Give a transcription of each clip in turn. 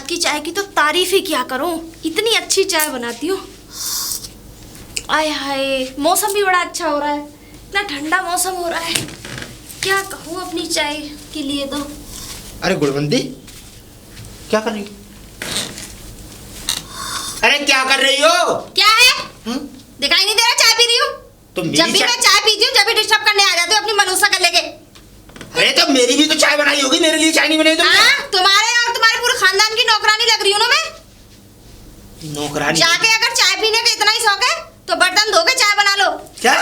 हाथ की चाय की तो तारीफ ही क्या करूं, इतनी अच्छी चाय बनाती हूँ। आय हाय, मौसम भी बड़ा अच्छा हो रहा है, इतना ठंडा मौसम हो रहा है, क्या कहूँ अपनी चाय के लिए तो। अरे गुणवंती, क्या कर रही हो? अरे क्या कर रही हो? क्या है? दिखाई नहीं दे रहा? चाय पी रही हूँ। जब भी मैं चाय पीती हूँ, जब भी डिस्टर्ब करने आ जाते हो अपनी मनुष्य कर लेके। अरे तो मेरी भी तो चाय बनाई होगी, मेरे लिए चाय नहीं बनाई तुमने? हाँ, तुम्हारे और तुम्हारे पूरे खानदान की नौकरानी लग रही हूँ ना मैं। नौकरानी? जाके अगर चाय पीने का इतना ही शौक है तो बर्तन धो के चाय बना लो। क्या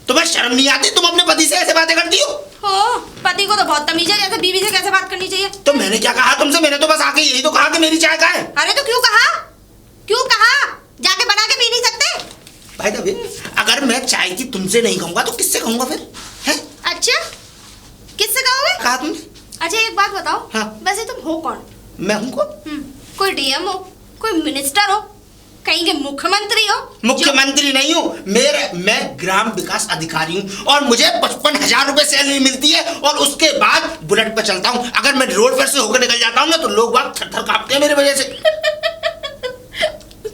तुम्हें शर्म नहीं आती? तुम अपने पति से ऐसे बातें करती हो? पति को तो बहुत तमीज है, जैसे बीवी से कैसे बात करनी चाहिए। तो मैंने क्या कहा तुमसे? मैंने तो बस आके यही तो कहा कि मेरी चाय कहाँ है। अरे तो क्यों कहा? जाके बना के पी नहीं सकते? भाई दबे, अगर मैं चाय की तुमसे नहीं कहूंगा तो किससे कहूंगा फिर? हैं? अच्छा, किससे कहोगे? कहा तुमने? अच्छा एक बात बताओ, हाँ। वैसे तुम हो कौन? मैं हूँ कौन? कोई डीएम हो, कोई मिनिस्टर हो, कहीं के मुख्यमंत्री हो? मुख्यमंत्री नहीं हूँ, मैं ग्राम विकास अधिकारी हूँ और मुझे 55,000 रुपए सैलरी मिलती है और उसके बाद बुलेट पे चलता हूँ। अगर मैं रोड पर से होकर निकल जाता हूँ ना तो लोग बाग थर थर कांपते हैं मेरे वजह से।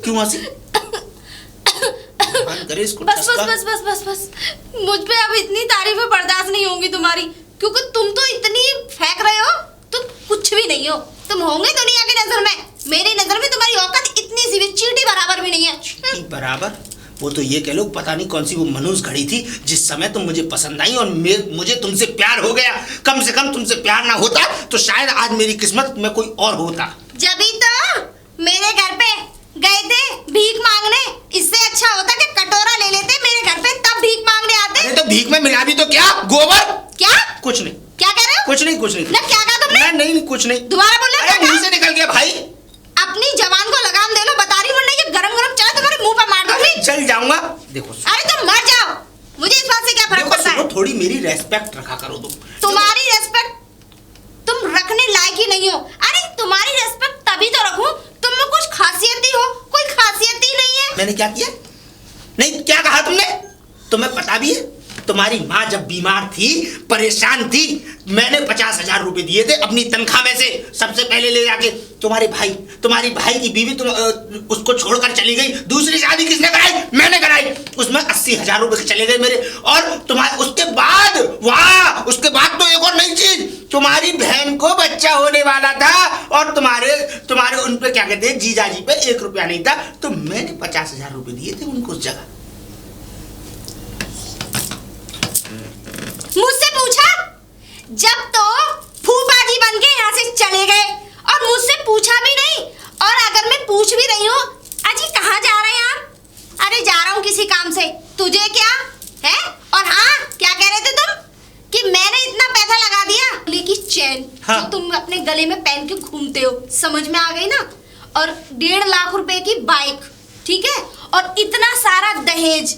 क्यों हंसी? करे इसको। बस बस बस बस बस बस, मुझ पे अब इतनी तारीफें बर्दाश्त नहीं होंगी तुम्हारी, क्योंकि तुम तो इतनी फेंक रहे हो, तुम कुछ भी नहीं हो। तुम होंगे दुनिया की नजर में, मेरी नजर में तुम्हारी औकात इतनी सी भी चींटी बराबर भी नहीं है। चींटी बराबर? वो तो ये कह लो पता नहीं कौन सी वो मनुष्य घड़ी थी जिस समय तुम मुझे पसंद आई और मुझे तुमसे प्यार हो गया। कम से कम तुमसे प्यार ना होता तो शायद आज मेरी किस्मत में कोई और होता। जभी तो मेरे घर पे गए थे भीख मांगने, इससे अच्छा होता कि कटोरा ले लेते मेरे घर पे, तब भीख मांगने आते। अरे तो भीख में मिला भी तो क्या? गोबर? क्या? कुछ नहीं। क्या कह रहे हो? कुछ नहीं ना क्या कहा तुमने? नहीं कुछ नहीं। दोबारा बोलना। अरे मुंह से निकल गया भाई। अपनी जबान को लगाम दे लो, बता रही वरना ये गरम गरम चाय तुम्हारे मुंह पर मार दूंगी। चल जाऊंगा। देखो अरे तुम मर जाओ, मुझे इस बात से क्या फर्क पड़ता है? थोड़ी मेरी रेस्पेक्ट रखा करो तुम। तुम्हारी रेस्पेक्ट तुम रखने लायक ही नहीं हो। अरे तुम्हारी रेस्पेक्ट तभी तो रखूं तुम में कुछ खासियत ही हो, कोई खासियत ही नहीं है। मैंने क्या किया? नहीं, क्या कहा तुमने? तुम्हें पता भी है तुम्हारी माँ जब बीमार थी, परेशान थी, मैंने 50,000 रुपए दिए थे अपनी तनख्वाह में से सबसे पहले ले जाके। तुम्हारे भाई की बीवी उसको छोड़कर चली गई, दूसरी शादी किसने कराई? मैंने कराई। उसमें 80,000 रुपए चले गए मेरे। और उसके बाद तो एक और नई चीज, तुम्हारी बहन को बच्चा होने वाला था और तुम्हारे उन पे क्या कहते हैं, जीजाजी पे 1 रुपया नहीं था, तो मैंने 50,000 रुपए दिए थे उनको उस जगह। मुझसे पूछा? जब तो फूफा जी बन के यहाँ से चले गए और मुझसे पूछा भी नहीं। और अगर मैं पूछ भी रही हूँ, अजी कहाँ जा रहे हैं आप? अरे जा रहा हूँ किसी काम से। तुझे क्या है? और हाँ, क्या कह रहे थे तुम? कि मैंने इतना पैसा लगा दिया गले की चेन, हाँ। जो तुम अपने गले में पहन के घूमते हो, समझ में आ गई ना? और 1.5 लाख रुपए की बाइक, ठीक है, और इतना सारा दहेज,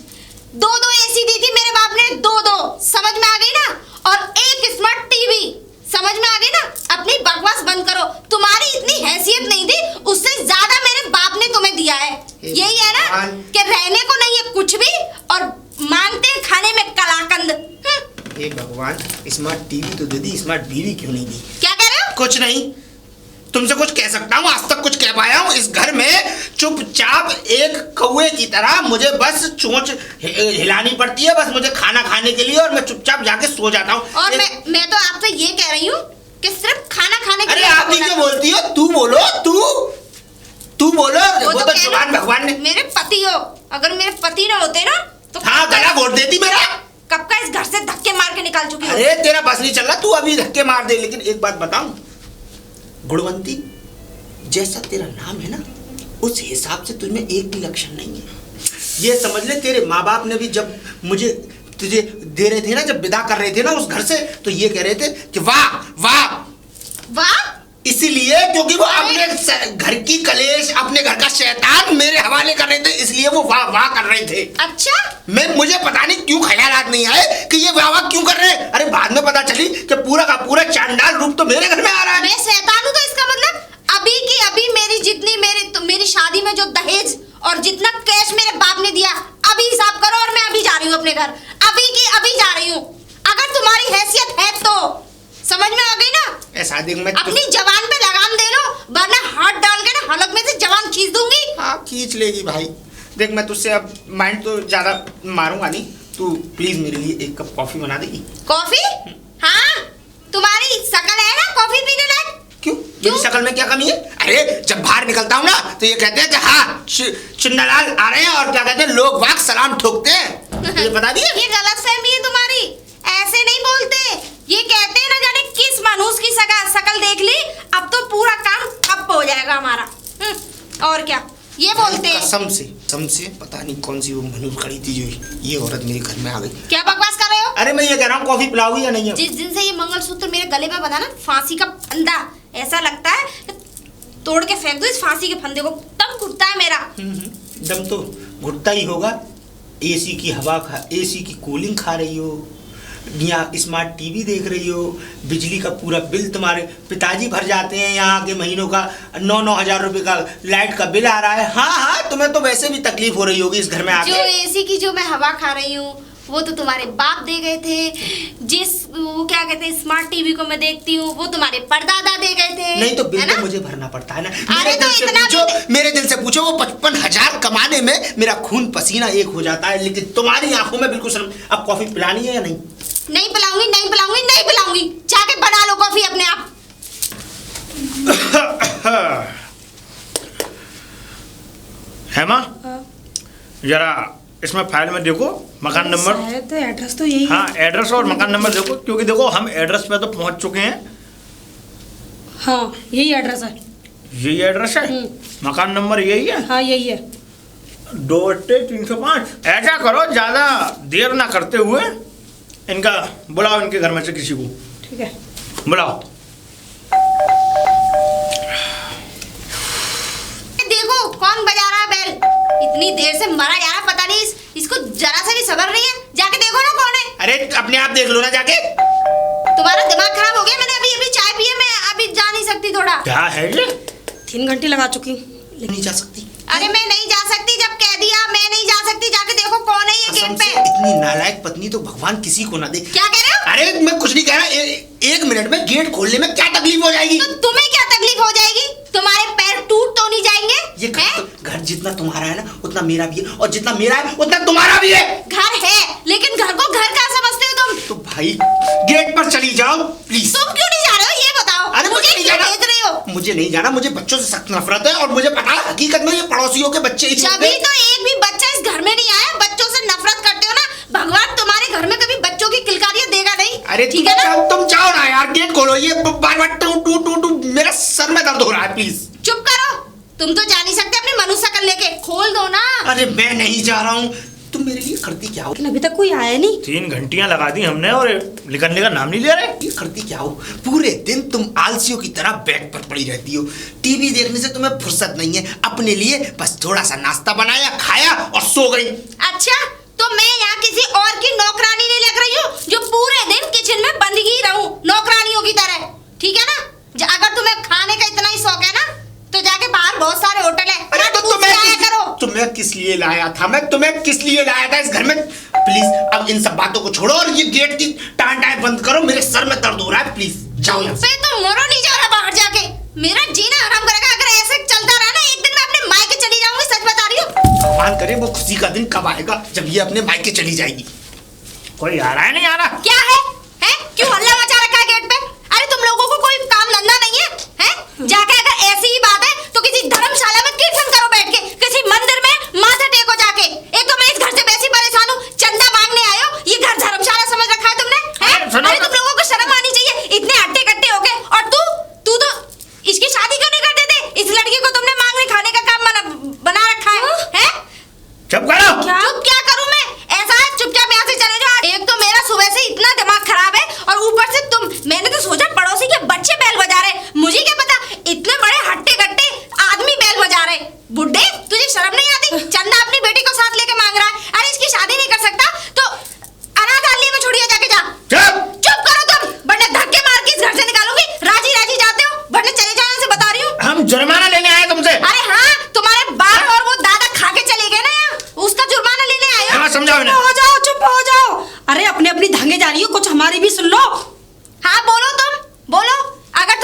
2 एसी दी थी मेरे बाप ने, 2 समझ में आ गई ना? और 1 स्मार्ट टीवी, समझ में आ गई ना? अपनी बकवास बंद करो, तुम्हारी इतनी हैसियत नहीं थी, उससे ज्यादा मेरे बाप ने तुम्हें दिया है। यही है ना कि रहने को नहीं है कुछ भी और मांगते हैं खाने में कलाकंद। हे भगवान, स्मार्ट टीवी तो दे दी, स्मार्ट बीवी क्यों नहीं दी? क्या कह रहे हो? कुछ नहीं, तुमसे कुछ कह सकता हूँ, आज तक कुछ कह पाया हूँ? इस घर में चुपचाप एक कौवे की तरह मुझे बस चोंच हिलानी पड़ती है, बस मुझे खाना खाने के लिए, और मैं चुपचाप जाके सो जाता हूँ। और मैं तो आपसे ये कह रही हूँ कि सिर्फ खाना खाने के लिए। अरे आप ही क्यों बोलती हो? तू बोलो, तू बोलो। वो तो जुबान भगवान ने। मेरे पति हो, अगर मेरे पति ना होते ना तो हाँ, गला घोट देती मेरा। कब का इस घर से धक्के मार के निकाल चुकी हो। अरे तेरा बस नहीं चल रहा, तू अभी धक्के मार दे। लेकिन एक बात बताऊं गुणवंती, जैसा तेरा नाम है ना, उस हिसाब से तुझमें एक भी लक्षण नहीं है। ये समझ ले, तेरे माँ बाप ने भी जब मुझे तुझे दे रहे थे ना, जब विदा कर रहे थे ना उस घर से, तो ये कह रहे थे कि वाह वाह वाह, इसीलिए क्योंकि वो अपने घर की कलेश, अपने घर का शैतान मेरे हवाले कर रहे थे, इसलिए वो वाह वाह कर रहे थे। अच्छा, मुझे पता नहीं क्यों ख्यालात नहीं आए कि ये वाह वाह क्यों कर रहे हैं। अरे बाद में पता चली कि पूरा का पूरा चांडाल रूप तो मेरे घर में आ रहा है। मैं शैतान हूं तो इसका मतलब अभी की अभी मेरी शादी में जो दहेज और जितना कैश मेरे बाप ने दिया, अभी हिसाब करो और मैं अभी जा रही हूँ अपने घर, अभी की अभी जा रही हूँ। अगर तुम्हारी हैसियत है तो समझ में आ गई ना? ऐसा देख मैं अपनी जवान पे लगाम दे लो, वरना हाथ डाल के ना हलक में से जवान खींच दूंगी। हाँ खींच लेगी भाई। देख मैं तुझसे अब माइंड तो ज्यादा मारूंगा नहीं, तू प्लीज मेरे लिए एक कप कॉफी बना देगी। कॉफी? हाँ, तुम्हारी शकल है ना कॉफी पीने लायक। क्यों? मेरी शक्ल में क्या कमी है? अरे जब बाहर निकलता हूँ ना तो ये कहते हैं कि हाँ चुन्नालाल आ रहे हैं, और क्या कहते हैं लोग वाग सलाम ठोकते हैं। ये बता दिए? ये गलतफहमी है तुम्हारी, ऐसे नहीं बोलते। ये कहते हैं ना जाने किस मनुष्य की शकल देख ली, अब तो पूरा काम ठप हो जाएगा हमारा। और क्या ये बोलते हैं। कसम से पता नहीं कौन सी वो मनुष्य खड़ी थी जो ये औरत मेरे घर में आ गई। क्या बकवास कर रहे हो? अरे मैं ये कह रहा हूँ कॉफी पिलाओगी या नहीं? जिस दिन से ये मंगलसूत्र मेरे गले में बंधा ना, फांसी का फंदा, ऐसा लगता है तोड़ के फेंक दो इस फांसी के फंदे को, तब घुटता है मेरा। दम तो घुटता ही होगा। एसी की हवा एसी की कूलिंग खा रही हो, यहाँ स्मार्ट टीवी देख रही हो, बिजली का पूरा बिल तुम्हारे पिताजी भर जाते हैं, यहाँ के महीनों का 9-9 हजार रुपए का लाइट का बिल आ रहा है। हाँ तुम्हें तो वैसे भी तकलीफ हो रही होगी इस घर में आके। जो एसी की जो मैं हवा खा रही हूँ वो तो तुम्हारे बाप दे गए थे, जिस वो क्या कहते हैं स्मार्ट टीवी को मैं देखती हूँ वो तुम्हारे परदादा दे गए थे। नहीं तो बिल तो मुझे भरना पड़ता है ना। अरे तो इतना मेरे दिल से पूछो, वो 55,000 कमाने में मेरा खून पसीना एक हो जाता है, लेकिन तुम्हारी आंखों में बिल्कुल शर्म। अब कॉफी पिलानी है या नहीं? नहीं पिलाऊंगी, जाके बना लो कॉफी अपने आप। हेमा, जरा इसमें फाइल में देखो मकान नंबर। शायद एड्रेस तो यही हाँ है। एड्रेस और मकान नंबर देखो, क्योंकि देखो हम एड्रेस पे तो पहुंच चुके हैं। हाँ यही एड्रेस है। यही एड्रेस है, मकान नंबर यही है। हाँ यही है। 2-305। ऐसा करो, ज्यादा देर ना करते हुए इनका बुलाओ, इनके घर में से किसी को। ठीक है बुलाओ। देखो कौन बजा रहा है बेल, इतनी देर से मरा जा रहा, पता नहीं इसको जरा सा भी सब्र नहीं है। जाके देखो ना कौन है। अरे अपने आप देख लो ना जाके। तुम्हारा दिमाग खराब हो गया? मैंने अभी चाय पी है, मैं अभी जा नहीं सकती थोड़ा। क्या है ये? 3 घंटे लगा चुकी। नहीं जा सकती? अरे मैं नहीं जा सकती, जब कह दिया मैं नहीं जा सकती। जाके देखो कौन है ये गेट पे। इतनी नालायक पत्नी तो भगवान किसी को ना दे। क्या कह रहे हो? अरे मैं कुछ नहीं कह रहा। एक मिनट में गेट खोलने में क्या तकलीफ हो जाएगी? तो तुम्हें क्या तकलीफ हो जाएगी? तुम्हारे पैर टूट तो नहीं जाएंगे? ये घर जितना तुम्हारा है ना उतना मेरा भी है, और जितना मेरा है उतना तुम्हारा भी है। घर है, लेकिन घर को घर का समझते हो तुम? तो भाई गेट पर चली जाओ प्लीज। तुम क्यों नहीं जा रहे हो ये बताओ? अरे मुझे नहीं क्यों जाना। भेज रही हो? मुझे नहीं जाना, मुझे बच्चों से सख्त नफरत है, और मुझे पता है हकीकत में ये पड़ोसियों के बच्चे ही होते जभी हैं। तो एक भी बच्चा इस घर में नहीं आया, बच्चों से नफरत करते हो ना। भगवान तुम्हारे घर में कभी बच्चों की किलकारियां देगा नहीं। अरे ठीक है ना? तुम जाओ ना यार, गेट खोलो। ये बार-बार टू मेरा सर में दर्द हो रहा है, प्लीज चुप करो। तुम तो जा नहीं सकते अपनी मनुष्य शकल लेके, खोल दो ना। अरे मैं नहीं जा रहा हूँ। तुम मेरे लिए करती क्या हो? लेकिन अभी तक कोई आया नहीं। 3 घंटियां लगा दी हमने और निकलने का नाम नहीं ले रहे। ये करती क्या हो? पूरे दिन तुम आलसियों की तरह बेड पर पड़ी रहती हो। टीवी देखने से तुम्हें फुर्सत नहीं है। अपने लिए बस थोड़ा सा नाश्ता बनाया, खाया और सो गई। अच्छा, तो मैं यहाँ किसी और की नौकरानी नहीं लग रही हूँ जो पूरे दिन किचन में बंद ही रहूं नौकरानियों की तरह। ठीक है ना? अगर तुम्हें खाने का इतना ही शौक है ना तो जाके बाहर बहुत सारे होटल है। अरे तो तुम्हें किस लिए लाया था? मैं तुम्हें किस लिए लाया था इस घर में? प्लीज अब इन सब बातों को छोड़ो और ये गेट की टाँटाएं बंद करो। मेरे सर में दर्द हो रहा है, प्लीज जाओ यहाँ से। तो मरो नहीं जा रहा बाहर जाके, मेरा जीना हराम करेगा। अगर ऐसे चलता रहा ना, एक दिन मैं अपने मायके चली जाऊंगी, सच बता रही हूँ। भगवान करे वो खुशी का दिन कब आएगा जब ये अपने मायके चली जाएगी। कोई आ रहा है नहीं आ रहा? क्या है? क्यों हल्ला मचा रखा है गेट पे? अरे तुम लोगों को कोई काम धंधा नहीं है? जाके अगर ऐसी ही बात है तो किसी धर्मशाला में कीर्तन करो बैठ के, किसी मंदिर में माथा टेको जाके। एक तो मैं इस घर से वैसे परेशान हूँ, चंदा मांगने आए हो, ये घर धर्मशाला समझ रखा है तुमने? अरे तुम लोगों को शर्म आनी चाहिए, इतने हट्टे कट्टे हो गए। और तू तो इसकी शादी क्यों नहीं कर देते? इस लड़की को तुमने मांगने खाने का काम बना रखा है? चुप करो। चुप क्या करूं मैं? ऐसा है चुपचाप यहाँ से चले जाओ। एक तो मेरा सुबह से इतना दिमाग खराब है और ऊपर से तुम। मैंने तो सोचा पड़ोसी के बच्चे बैल बजा रहे, मुझे क्या पता इतने बड़े हट्टे कट्टे आदमी बैल बजा रहे। बुड्ढे, तुझे शर्म नहीं आती? चंदा अपनी बेटी को साथ लेके मांग रहा है। अरे इसकी शादी नहीं कर सकता तो अनाथालय में छोड़िए जाके। जा चुप करो तुम, वरना धक्के मार के इस घर से निकालूंगी। राजी राजी जाते हो, वरना चले जाओ यहाँ से, बता रही हूँ। हम जुर्माना लेने आए तुमसे। अरे हाँ, तुम्हारे बाप और वो दादा खा के चले गए ना यहाँ, उसका जुर्माना लेने आए हो। समझाओ इन्हें। चुप हो जाओ। अरे अपने अपनी धांगे जा रही हो, कुछ हमारी भी सुन लो। हाँ बोलो, तुम बोलो। अगर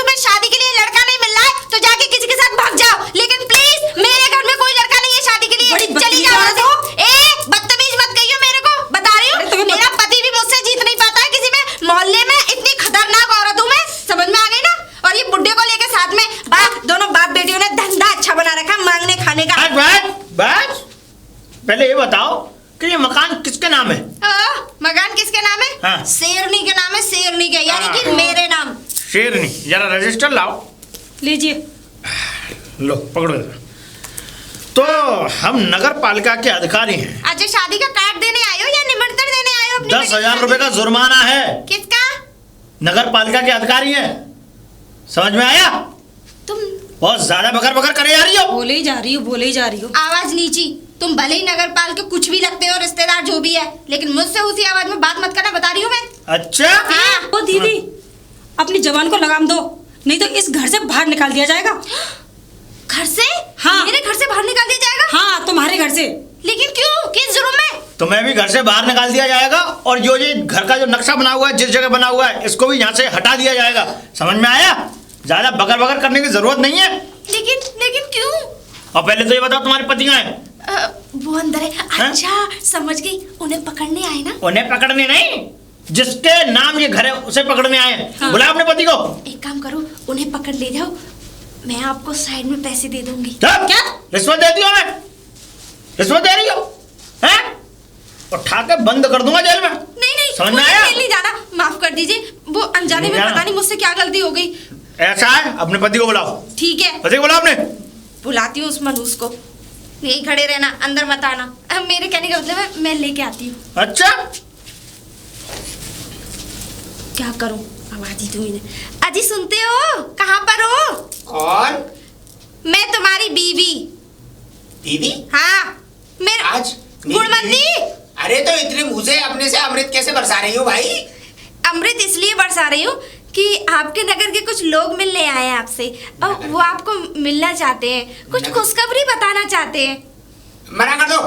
पहले ये बताओ कि ये मकान किसके नाम है? मकान किसके नाम है? हाँ। शेरनी के नाम है, शेरनी के, यानी कि मेरे नाम। शेरनी, जरा रजिस्टर लाओ। लीजिए। लो पकड़ो। तो हम नगर पालिका के अधिकारी हैं। अच्छा, शादी का कार्ड देने आए हो या निमंत्रण देने आए हो? 10,000 रुपए का जुर्माना है। किसका? नगर पालिका के अधिकारी हैं, समझ में आया? तुम बहुत ज्यादा बकर बकर करे जा रही हो। बोले ही जा रही हो, बोले ही जा रही हो। आवाज नीची। तुम भले ही नगरपाल के कुछ भी लगते हो, रिश्तेदार जो भी है, लेकिन मुझसे उसी आवाज में बात मत करना, बता रही हूँ मैं। अच्छा हाँ। ओ दीदी, अपनी जवान को लगाम दो, नहीं तो इस घर से बाहर निकाल दिया जाएगा। घर से? हाँ। मेरे घर से बाहर निकाल दिया जाएगा? हाँ, तुम्हारे घर से। लेकिन क्यों? किस जुर्म में? तुम्हें भी घर से बाहर निकाल दिया जाएगा, और जो ये घर का जो नक्शा बना हुआ है, जिस जगह बना हुआ है, इसको भी यहाँ से हटा दिया जाएगा। समझ में आया? ज्यादा बकर बकर करने की जरूरत नहीं है। लेकिन क्यों? और पहले तो ये बताओ तुम्हारे पति कहाँ है? वो अंदर है। अच्छा, समझ गई, उन्हें पकड़ने आए ना? उन्हें पकड़ने नहीं, जिसके नाम ये घर है उसे पकड़ने आए हैं। हाँ। बुलाओ अपने पति को। एक काम करो, उन्हें पकड़ ले जाओ, मैं आपको साइड में पैसे दे दूंगी। क्या? क्या? रिश्वत दे दी हो? मैं रिश्वत दे रही हो? हैं? उठा के बंद कर दूंगा जेल में। नहीं, समझ में मुझे आया? जेल नहीं जाना, माफ कर दीजिए, वो अनजाने में नहीं पता नहीं मुझसे क्या गलती हो गई। ऐसा है, अपने पति को बुलाओ। ठीक है, पति को बुलाओ अपने। बुलाती हूँ उस मनूस को। यही खड़े रहना, अंदर मत आना। अब मेरे कहने का मतलब है, मैं लेके आती हूँ। अच्छा, क्या करूँ, आवाज ही तुम्हें। अजी सुनते हो? कहाँ पर हो? कौन? मैं तुम्हारी बीवी। दीदी? हाँ, मेरे आज मेरी गुणवंती। बीवी? अरे तो इतने मुंह से अपने से अमृत कैसे बरसा रही हो भाई? अमृत इसलिए बरसा रही हूँ कि आपके नगर के कुछ लोग मिलने आए हैं आपसे, और वो आपको मिलना चाहते हैं, कुछ खुशखबरी बताना चाहते हैं। मना कर दो,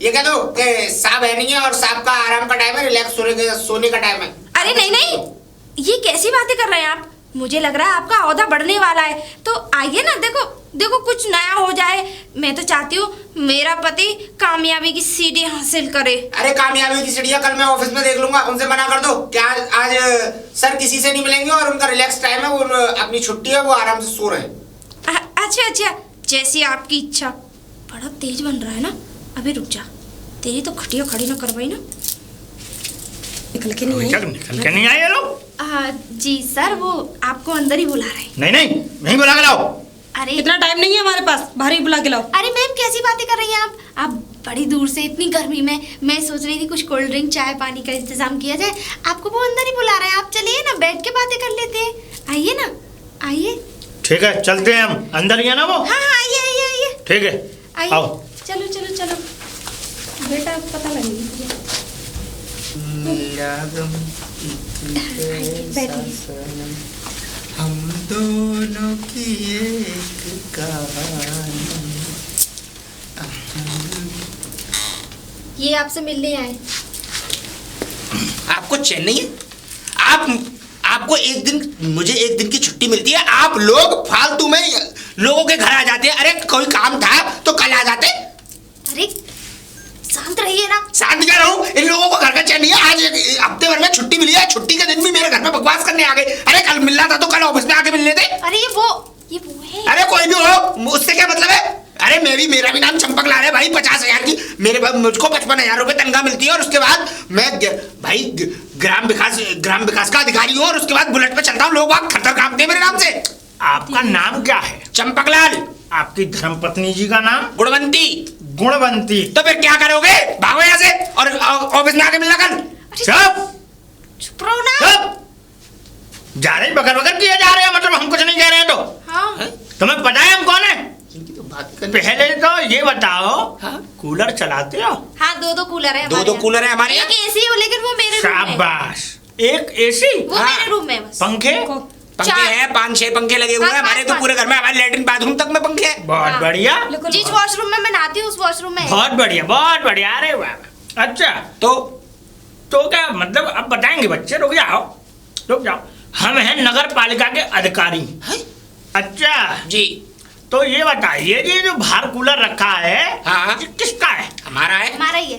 ये कह दो कि साहब है नहीं है और साहब का आराम का टाइम है, रिलैक्स सोने का टाइम है। अरे नहीं, ये कैसी बातें कर रहे हैं आप? मुझे लग रहा है आपका औहदा बढ़ने वाला है, तो आइए ना, देखो कुछ नया हो जाए। मैं तो चाहती हूँ मेरा पति कामयाबी की सीढ़ी हासिल करे। अरे कामयाबी की सीढ़ियां कल मैं ऑफिस में देख लूंगा, उनसे मना कर दो। क्या आज सर किसी से नहीं मिलेंगे और उनका रिलैक्स टाइम है, वो अपनी छुट्टी है, वो आराम से सो रहे हैं। अच्छा, जैसी आपकी इच्छा। बड़ा तेज बन रहा है ना, अभी रुक जा, तेरी तो खटिया खड़ी ना करवाई ना। निकल के नहीं आई। निकल के नहीं आए ये लोग? जी सर, वो आपको अंदर ही बुला रहे हैं। नहीं बुला के लाओ। अरे इतना टाइम नहीं है हमारे पास, बाहर ही बुला के लाओ। अरे मैम, कैसी बातें कर रही हैं आप बड़ी दूर से, इतनी गर्मी में। मैं सोच रही थी कुछ कोल्ड ड्रिंक, चाय पानी का इंतजाम किया जाए। आपको वो अंदर ही बुला रहे हैं, आप चलिए ना, बैठ के बातें कर लेते हैं। आइए ना, आइए। ठीक है, चलते हैं हम। अंदर ही है ना वो? हाँ, आइए। ठीक है, आइए, आओ। चलो बेटा, पता लगेगा। हम दोनों की एक कहानी। ये आपसे मिलने आए। आपको चैन नहीं है? आपको मुझे एक दिन की छुट्टी मिलती है, आप लोग फालतू में लोगों के घर आ जाते हैं। अरे कोई काम था तो कल आ जाते। अरे शांत रहिए ना। शांत क्या रहूं? इन लोगों को घर का चैन नहीं है। आज हफ्ते भर में छुट्टी मिली है, छुट्टी के दिन भी मेरे घर में बकवास करने आ गए। अरे कल मिलना था तो कल ऑफिस में आके मिल लेते। अरे ये वो है। अरे कोई भी हो, उससे क्या मतलब है? अरे मेरा भी नाम चंपक लाल है भाई। 50,000 की मुझको 55,000 रुपए तनख्वाह मिलती है, और उसके बाद मैं भाई ग्राम विकास का अधिकारी हूँ, और उसके बाद बुलेट पे चलता हूँ। लोग वहाँ खतर कांपते हैं मेरे नाम से। आपका नाम क्या है? चंपकलाल। आपकी धर्मपत्नी जी का नाम? गुणवंती। गुणवंती। तो फिर क्या करोगे? भागो यहाँ से और ऑफिस में आके मिलना कल। चुप रहो ना। जा रहे बकर किए जा रहे हैं, मतलब हम कुछ नहीं कह रहे हैं तो? हाँ। तुम्हें पता है हम कौन है? तो बात कर। पहले तो ये बताओ, हाँ? कूलर चलाते हो? हाँ, दो कूलर है। दो कूलर है हमारे यहाँ। एक एसी हो, लेकिन वो मेरे रूम में है। शाबाश। एक एसी? वो हाँ। मेरे रूम में है बस। पंखे? पंखे हैं, 5-6 पंखे लगे हुए हैं हमारे तो पूरे घर में। हमारे लेटरिन बाथरूम तक में पंखे हैं। बहुत हाँ। बढ़िया। जिस वॉशरूम में मैं नहाती हूँ उस वॉशरूम में है। बहुत बढ़िया। अरे वाह। अच्छा, तो क्या मतलब? अब बताएंगे बच्चे। रुक जाओ। हम हैं नगर पालिका के अधिकारी। अच्छा जी। तो ये बताइए, ये जो बाहर कूलर रखा है, हाँ। ये किसका है? हमारा है। हमारा ही है।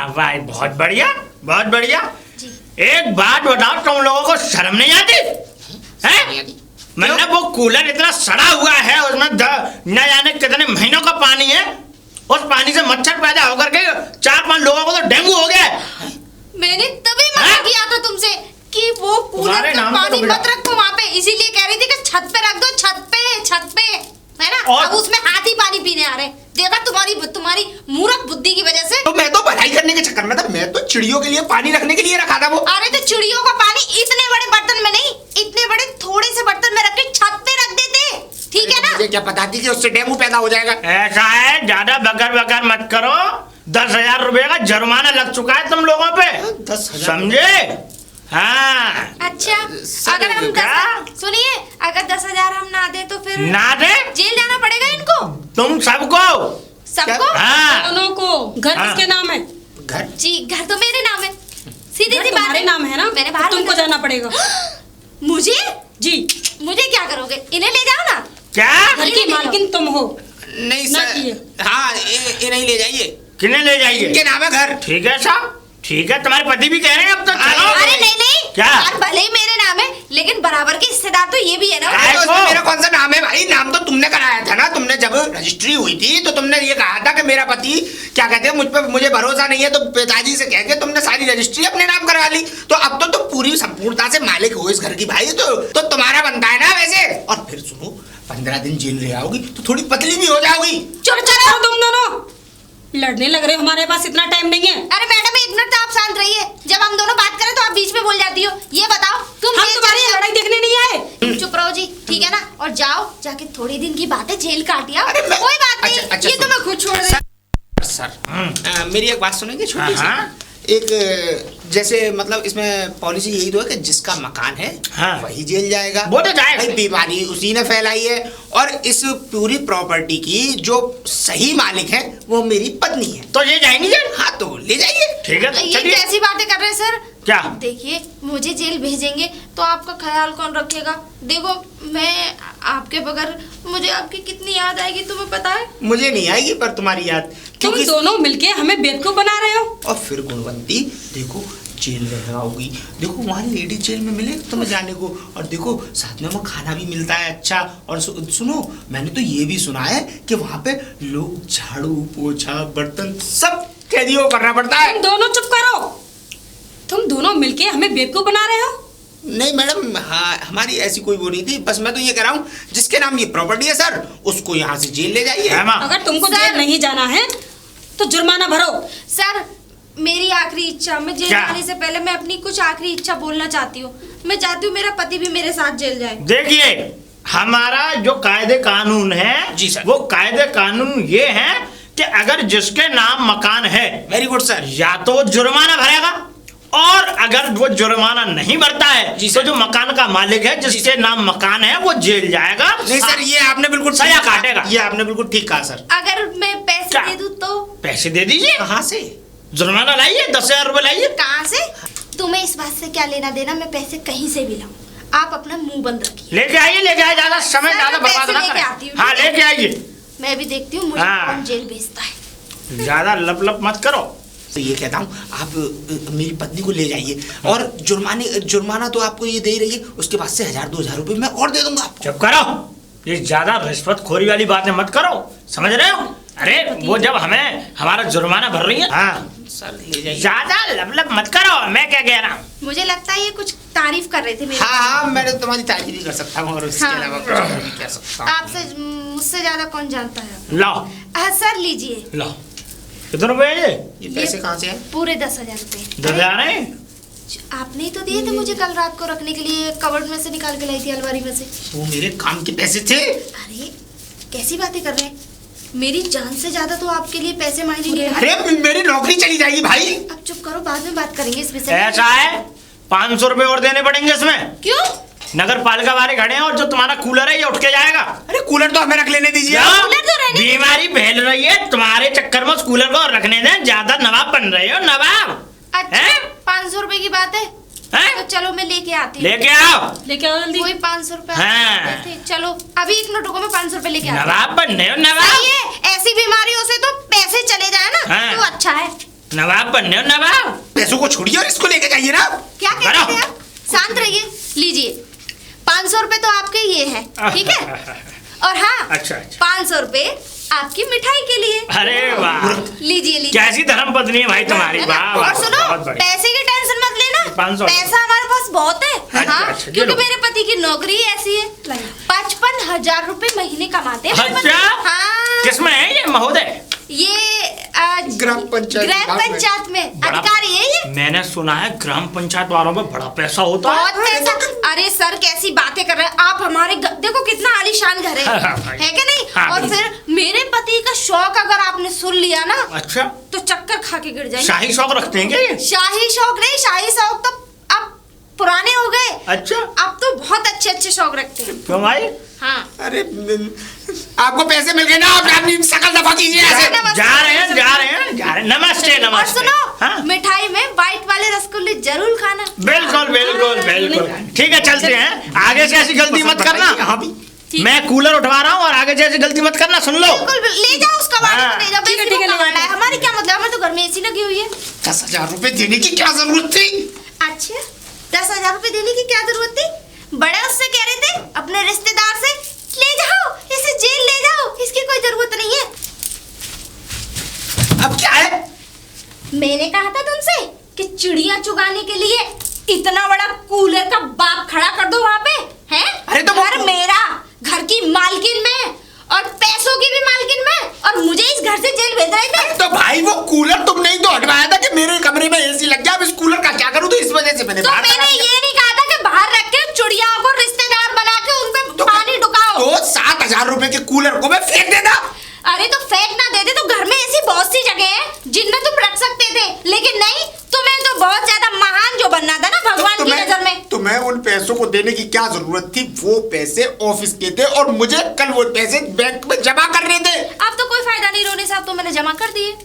भाई बहुत बढ़िया। जी। एक बात बताओ, तुम लोगों को शर्म नहीं आती है? मतलब वो कूलर इतना सड़ा हुआ है, उसमें न जाने कितने महीनों का पानी है, उस पानी से मच्छर पैदा होकर के 4-5 लोगों को तो डेंगू हो गया है। मैंने तभी मना हैं? किया था तुमसे कि वो कूलर तुम्हारे का नाम पे पानी तो मत रखो वहाँ पे, इसीलिए कह रही थी कि छत पे रख दो, छत पे है ना। और- अब उसमें हाथी पानी पीने आ रहे हैं। देखा तुम्हारी मूर्ख बुद्धि की वजह से। तो मैं तो भलाई करने के चक्कर में था, मैं तो चिड़ियों के लिए पानी रखने के लिए रखा था वो। अरे तो चिड़ियों का पानी इतने बड़े बर्तन में नहीं, इतने बड़े थोड़े से बर्तन में रख के छत पे रख देते, ठीक है ना। मुझे क्या पता थी कि उससे डेंगू पैदा हो जाएगा। ऐसा है, ज्यादा बकर मत करो। 10,000 रुपए का जुर्माना लग चुका है तुम लोगों पे, 10,000 समझे? हाँ। अच्छा, सर, अगर हम क्या? सुनिए, अगर 10,000 हम ना दे तो फिर ना दे जेल जाना पड़ेगा इनको तुम सबको। सबको। हाँ। दोनों को। घर हाँ। किसके नाम है? घर जी, घर तो मेरे नाम है, सीधी घर सी बात तुम्हारे नाम है ना? मैंने तो बाहर तुमको लिखा- जाना पड़ेगा। मुझे जी, क्या करोगे? इन्हें ले जाओ ना। क्या? घर की मालकिन तुम हो। नहीं ना सर, किए। हाँ ये नहीं ले जाइए, किन्हें ले जाइए? इनके नाम है घर। ठीक है साहब, ठीक है, तुम्हारे पति भी कह रहे हैं अब तक। अरे नहीं क्या? यार, भले ही मेरे नाम है लेकिन बराबर के हिस्सेदार तो ये भी है ना। काय तो को? उसमें मेरा कौन सा नाम है भाई? नाम तो तुमने कराया था ना, तुमने जब रजिस्ट्री हुई थी तो तुमने ये कहा था कि मेरा पति क्या कहते हैं, मुझे भरोसा नहीं है, तो पिताजी से कह के तुमने सारी रजिस्ट्री अपने नाम करवा ली। तो अब तो तुम पूरी संपूर्णता से मालिक हो इस घर की भाई, तो तुम्हारा बनता है ना वैसे। और फिर सुनो, 15 दिन जेल रह आओगी तो थोड़ी पतली भी हो जाओगी। चुप करो। और तुम दोनों लड़ने लग रहे हो, हमारे पास इतना टाइम नहीं है। अरे मैडम, एक मिनट तो आप शांत रहिए। जब हम दोनों बात करें तो आप बीच में बोल जाती हो। ये बताओ, तुम हम जेल तुम्हारी चले लड़ाई देखने नहीं आए। जाओ। चुप रहो जी, ठीक है ना। और जाओ, जाके थोड़े दिन की बात है, जेल काट आओ। अरे मैं- कोई बात नहीं, अच्छा, ये तो सुनो। मैं खुद छोड़ रही। सर मेरी एक बात सुनेंगे छोटी सी? हाँ। एक जैसे मतलब इसमें पॉलिसी यही तो है कि जिसका मकान है हाँ। वही जेल जाएगा। वो तो जाएगा। भाई बीमारी उसी ने फैलाई है, और इस पूरी प्रॉपर्टी की जो सही मालिक है वो मेरी पत्नी है। तो ये जाएंगी जेल? हाँ तो ले जाइए। ठीक है, ये चलिए। कैसी बातें कर रहे हैं सर? क्या? देखिए, मुझे जेल भेजेंगे तो आपका ख्याल कौन रखेगा? देखो, मैं आपके बगैर, मुझे आपकी कितनी याद आएगी तुम्हें पता है? मुझे नहीं आएगी पर तुम्हारी याद, तुम क्योंकि दोनों मिलके हमें बेवकूफ बना रहे हो। और फिर गुणवंती देखो जेल लगाओगी, देखो वहाँ लेडी जेल में मिले तुम्हें जाने को, और देखो साथ में वहाँ खाना भी मिलता है अच्छा। और सुनो, मैंने तो ये भी सुना है कि वहाँ पे लोग झाड़ू पोछा बर्तन सब कैदियों को करना पड़ता है। तुम दोनों चुप करो। तुम दोनों मिलके हमें बेवकूफ बना रहे हो। नहीं मैडम, हाँ हमारी ऐसी कोई वो नहीं थी, बस मैं तो ये कह रहा हूँ जिसके नाम ये प्रॉपर्टी है सर, उसको यहाँ से जेल ले जाइए। हेमा, अगर तुमको सर। जेल नहीं जाना है तो जुर्माना भरो। सर, मेरी आखिरी इच्छा, मैं जेल क्या? जाने से पहले मैं अपनी कुछ आखिरी इच्छा बोलना चाहती हूँ। मैं चाहती हूँ मेरा पति भी मेरे साथ जेल जाए। देखिए, हमारा जो कायदे कानून है जी सर। वो कायदे कानून ये है कि अगर जिसके नाम मकान है, वेरी गुड सर। या तो वो जुर्माना भरेगा, और अगर वो जुर्माना नहीं भरता है जी तो सर। जो मकान का मालिक है, जिसके नाम मकान है, वो जेल जाएगा। नहीं सर, ये आपने बिल्कुल सजा ठीक कहा। काटेगा। ये आपने बिल्कुल ठीक कहा सर। अगर मैं पैसे क्या? दे दूँ तो? पैसे दे दीजिए, कहाँ से? जुर्माना लाइए, 10,000 रुपए लाइए। कहाँ से? तुम्हें इस बात से क्या लेना देना? मैं पैसे कहीं से भी लाऊं, आप अपना मुंह बंद रखिए। लेके आइए, ज्यादा समय सर, ज्यादा मैं बर्बाद पैसे ना लेके करें। आती हूँ, हाँ, ठीक है? लेके आइए, मैं भी देखती हूँ मुझे हाँ। कौन जेल भेजता है। ज्यादा लप लप मत करो। तो ये कहता हूँ आप मेरी पत्नी को ले जाइए, और जुर्माना तो आपको ये दे ही रही है, उसके बाद से 1,000-2,000 रुपए मैं और दे दूंगा आपको। चुप करो, ये ज्यादा रिश्वतखोरी वाली बातें मत करो, समझ रहे हो? अरे वो जब हमें हमारा जुर्माना भर रही है। हाँ, सर ले जाइए। ज्यादा लब मत करो, मैं क्या कह रहा हूँ। मुझे लगता है ये कुछ तारीफ कर रहे थे मेरी। हाँ हाँ, मैं तुम्हारी तारीफ भी कर सकता हूँ और उसके हाँ। अलावा कुछ और भी कह सकता हूँ। आपसे मुझसे ज्यादा कौन जानता है? लाओ सर लीजिए, लाओ, कितने रुपए है ये? ये पैसे कहाँ से हैं? पूरे 10,000 रुपए। 10,000 है? आपने ही तो दिए थे मुझे कल रात को रखने के लिए, कवर्ड में से निकाल के लाई थी, अलमारी में से। वो मेरे काम के पैसे थे। अरे कैसी बातें कर रहे हैं? मेरी जान से ज्यादा तो आपके लिए पैसे मायने नहीं रखते। अरे मेरी नौकरी चली जाएगी भाई। अब चुप करो, बाद में बात करेंगे इस विषय ऐसा है, 500 रुपए और देने पड़ेंगे इसमें। क्यों? नगर पालिका वाले खड़े हैं, और जो तुम्हारा कूलर है ये उठ के जाएगा। अरे कूलर तो हमें रख लेने दीजिए। जाओ, कूलर तो रहने दीजिए। बीमारी फैल रही है तुम्हारे चक्कर में, उस कूलर को रखने दें। ज्यादा नवाब बन रहे हो, नवाब। अच्छा, हैं? 500 रुपए की बात है हैं? तो चलो मैं लेके आती हूँ। लेके आओ, लेके आओ जल्दी। कोई 500 रुपए हाँ। देते। चलो अभी 1 मिनट रुको, मैं 500 रुपए लेके आती हूँ। नवाब बन रहे हो, नवाब। सही है, ऐसी बीमारियों से तो पैसे चले जाए ना हाँ। तो अच्छा है। नवाब बन रहे हो, नवाब। पैसों को छोड़िए और इसको लेके जाइए ना। क्या कहते बनो। हैं आप? शांत रहिए, लीजिए 500 रुपए तो आपके ये है, ठीक है? और हाँ, अच्छा, अच्छा। 500 रुपए आपकी मिठाई के लिए। अरे वाह, लीजिए लीजिए। कैसी धर्म पत्नी है भाई तुम्हारी, वाह वाह, और सुनो, बहुत बढ़िया। पैसे की टेंशन मत लेना, 500 पैसा हमारे पास बहुत है। अच्छा, हाँ, अच्छा, क्योंकि लो। मेरे पति की नौकरी ऐसी है, 55,000 रुपए महीने कमाते हैं मेरे पति। अच्छा, हाँ, किसमें है ये महोदय? ये ग्राम पंचायत में अधिकारी है ये। मैंने सुना है ग्राम पंचायत वालों में बड़ा पैसा होता है। बहुत पैसा। अरे सर कैसी बातें कर रहे हैं आप, हमारे देखो कितना आलीशान घर हाँ, हाँ, है कि नहीं। हाँ, और फिर मेरे पति का शौक अगर आपने सुन लिया ना, अच्छा, तो चक्कर खा के गिर जाएंगे। शाही शौक रखते हैं क्या ये? शाही शौक नहीं, शाही शौक तो अब पुराने हो गए। अच्छा, अब तो बहुत अच्छे अच्छे शौक रखते हैं। क्यों भाई? हाँ, अरे आपको पैसे मिल गए ना, आप अपनी शकल दफा कीजिए ऐसे। जा रहे हैं। नमस्ते और नमस्ते। सुनो, हाँ? मिठाई में व्हाइट वाले रसगुल्ले जरूर खाना। बिल्कुल। ठीक है, चलते हैं। आगे से ऐसी गलती मत करना। यहाँ भी ठीक। मैं कूलर उठवा रहा हूँ और आगे से ऐसी गलती मत करना, सुन लो। बिल्कुल, ले जाओ उसका वाला हाँ। ले जाओ। ठीक है, बेसी ठीक है, वो ले कमाना है, जाओ। हमारी क्या मतलब, हमारे तो घर में एसी लगी हुई है। 10,000 रुपए देने की क्या जरूरत थी? अच्छा, 10,000 रुपए देने की क्या जरूरत थी? बड़े उससे कह रहे थे अपने रिश्तेदार से, ले जाओ इसे जेल ले जाओ, इसकी कोई जरूरत नहीं है। अब क्या है? मैंने कहा था तुमसे कि चिड़िया चुगाने के लिए इतना बड़ा कूलर का बाप खड़ा कर दो वहाँ पे, हैं? अरे तो वो- घर मेरा, घर की मालकिन में और पैसों की भी मालकिन में, और मुझे इस घर से जेल भेज रहे थे। तो भाई वो कूलर तुमने ही तो हटवाया था कि मेरे कमरे में एसी लग गया, अब इस कूलर का क्या करूं, तो इस वजह से मैंने तो बाहर मैंने लगा दिया। ये नहीं कहा था कि बाहर रख के चिड़ियाओं को रिश्तेदार बना के उन पे पानी डुकाओ। तो 7,000 रुपए के कूलर को मैं फेंक देता। अरे तो फेंक ना देते तो घर में ऐसी बहुत सी जगह है जिनमें तुम रख सकते थे, लेकिन नहीं, तुम्हें तो बहुत ज्यादा महान जो बनना था ना भगवान की नजर में। तुम्हें उन पैसों को देने की क्या जरूरत थी? वो पैसे ऑफिस के थे और मुझे कल वो पैसे बैंक में जमा करने थे। अब तो कोई फायदा नहीं, रोने साहब तो मैंने जमा कर दिए।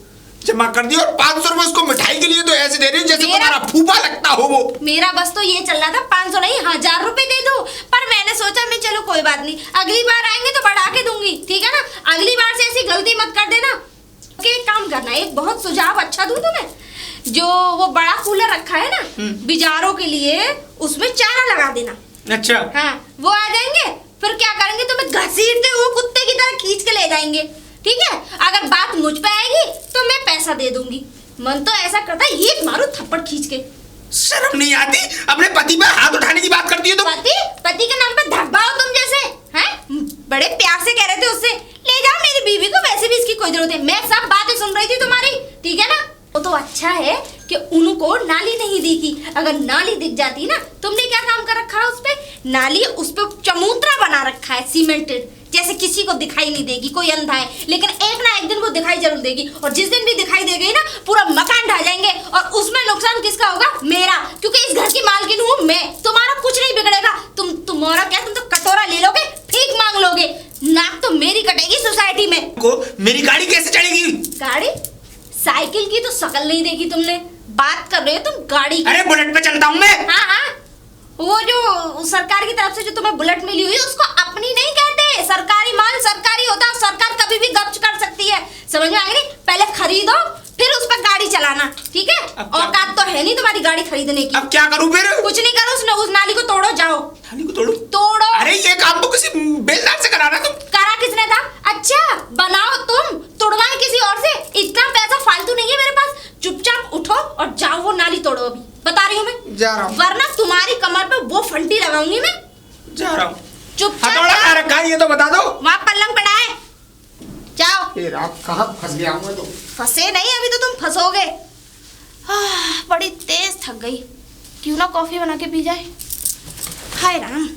जमा कर दिया, और 500 रुपए उसको मिठाई के लिए तो ऐसे दे रही है जैसे मेरा- तुम्हारा फूफा लगता हो वो। मेरा बस तो ये चल रहा था 500 नहीं 1,000 रुपए दे दो, पर मैंने सोचा मैं चलो कोई बात नहीं, अगली बार आएंगे तो बढ़ा के दूंगी, ठीक है ना। अगली बार से ऐसी गलती मत कर देना। ओके, एक काम करना, एक बहुत सुझाव अच्छा दूं तुम्हें। जो वो बड़ा कूलर रखा है ना बिजारों के लिए, उसमें चारा लगा देना। अच्छा, हाँ, वो आ जाएंगे, फिर क्या करेंगे, तुम्हें घसीटते हुए कुत्ते की तरह खींच के ले जाएंगे, ठीक है। अगर बात मुझ पे आएगी तो मैं पैसा दे दूंगी। मन तो ऐसा करता है ये मारो थप्पड़ खींच के। शर्म नहीं आती? अपने पति पे हाथ उठाने की बात करती है तो। पति के नाम पे धब्बाओ तुम जैसे, हैं? बड़े प्यार से कह रहे थे उससे, ले जाओ मेरी बीवी को, वैसे भी इसकी कोई जरूरत है। मैं सब बातें सुन रही थी तुम्हारी, ठीक है ना। वो तो अच्छा है कि उनको नाली नहीं दिखी, अगर नाली दिख जाती ना, तुमने क्या काम कर रखा है उस पे, नाली उस पे चबूतरा बना रखा है सीमेंटेड, जैसे किसी को दिखाई नहीं देगी, कोई अंधा है, लेकिन एक ना एक दिन वो दिखाई जरूर देगी, और जिस दिन भी दिखाई दे गई ना पूरा मकान ढह जाएंगे, और उसमें नुकसान किसका होगा? मेरा, क्योंकि इस घर की मालकिन हूँ मैं। तुम्हारा कुछ नहीं बिगड़ेगा, तुम्हारा क्या, तुम तो कटोरा ले लोगे, भीख मांग लोगे, नाक तो मेरी कटेगी सोसाइटी में। को मेरी गाड़ी कैसे चलेगी? गाड़ी? साइकिल की तो शकल नहीं देखी तुमने, बात कर रहे हो तुम गाड़ी की। अरे बुलेट पे चलता हूँ मैं। हाँ हाँ, वो जो सरकार की तरफ से जो तुम्हें बुलेट मिली हुई है उसको अपनी नहीं कहते, सरकारी माल सरकारी होता है, सरकार कभी भी गप्च कर सकती है, समझ में आ गई? पहले खरीदो फिर उस पर गाड़ी चलाना, ठीक है। औकात तो है नहीं तुम्हारी गाड़ी खरीदने की। अब क्या करूँ फिर? कुछ नहीं करो, उस नाली को तोड़ो, जाओ नाली को तोड़ो? तोड़ो। अरे ये काम तो किसी बेलदार से कराना तुम। करा किसने था? अच्छा, बनाओ तुम, तोड़वाए किसी और से। इतना पैसा फालतू नहीं है मेरे पास, चुपचाप उठो और जाओ वो नाली तोड़ो, अभी बता रही हूँ मैं। जा रहा हूँ। वरना तुम्हारी कमर पे वो फंटी लगाऊंगी मैं। जा रहा हूँ। चुपचाप हथौड़ा जाओ। कहाँ रखा है ये तो बता दो। वहाँ पल्लंग पड़ा है, जाओ। ये रात कहाँ फंस गया हूँ मैं तो। फंसे नहीं, अभी तो तुम फंसोगे। बड़ी तेज थक गई, क्यों ना कॉफी बना के पी जाए। हाय राम।